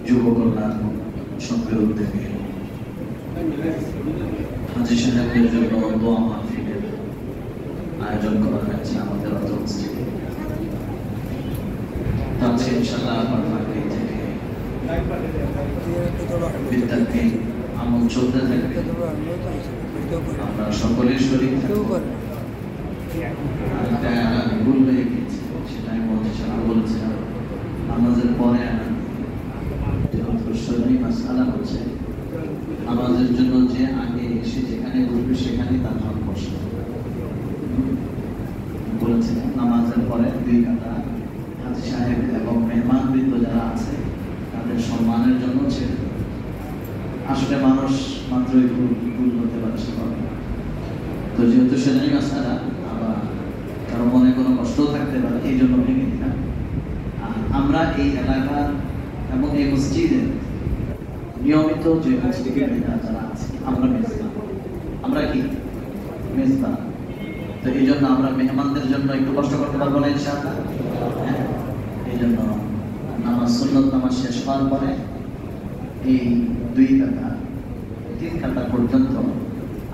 যুব কল্যাণ সংঘের উদ্যোগে হাজী সাহেবদের জন্য দোয়া মাহফিলের আয়োজন করা হয়েছে আমাদের অত্র মসজিদে। তাতে ইনশাআল্লাহ পারমাণবিক থেকে বিদ্যার্থী আমল চলতে থাকবে। আমরা সকলের শরীর ভুল হয়ে গিয়েছে, সেটা আমি বলেছিলাম নামাজের পরে মাসআলা হচ্ছে নামাজের জন্য যে আগে এসে যেখানে বসবে সেখানে তার হক বসে বলেছিলেন। নামাজের পরে 2 কাতা হাজী সাহেব এবং মেহমানবৃন্দ যারা আছে তাদের সম্মানের জন্য ছেড়ে দেবে। আসলে মানুষ মাত্রই ভুল হতে পারে, তো যেহেতু সেটাই মাসআলা আবার কারো মনে কোনো কষ্ট থাকতে পারে, এই জন্য ভেঙে দিলাম। আমরা এই এলাকার এবং এই মসজিদের নিয়মিত যে মসজিদের যারা আছে আমরা মেজবান, আমরা কি মেজবান, তো এই জন্য আমরা মেহমানদের জন্য একটু কষ্ট করতে পারবো না ইনশাআল্লাহ। এই জন্য নামাজ সুন্নত নামাজ শেষ হওয়ার পরে এই 2 কাতা 3 কাতা পর্যন্ত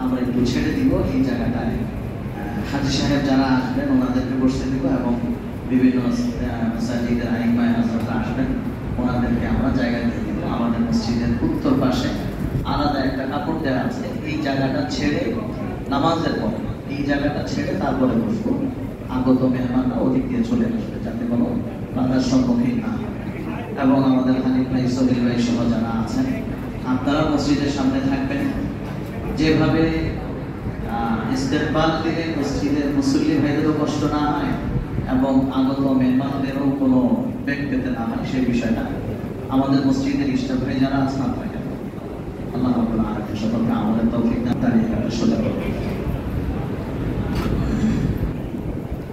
আমরা একটু ছেড়ে দিব। এই জায়গাটায় হাজী সাহেব যারা আসবেন ওনাদেরকে বসতে দিব এবং বিভিন্ন মাসাজিদের আইমায়ে হযরতরা আসবেন ওনাদেরকে আমরা জায়গা দিয়ে দিব। আমাদের মসজিদের উত্তর পাশে আলাদা একটা কাপড় দেওয়া আছে, এই জায়গাটা ছেড়ে নামাজের পর এই জায়গাটা ছেড়ে তারপরে বসবো। আগত মেহমানরা ওদিক দিয়ে চলে আসবে যাতে কোনো বাধার সম্মুখীন না হয়। এবং আমাদের হানিফ ভাই, সহিল ভাই সহ যারা আছেন আপনারা মসজিদের সামনে থাকবেন। যেভাবে ইস্তেকবাল দিলে মসজিদের মুসল্লি ভাইদেরও কষ্ট না হয় এবং আগত মেহমানদেরও কোনো বেগ পেতে না হয়, সেই বিষয়টা আমাদের মসজিদের স্টাফ ভাই যারা আছেন আপনারা আল্লাহ রাব্বুল আলামিন সকলকে আমাদের তৌফিক দান করে সোজা করুন।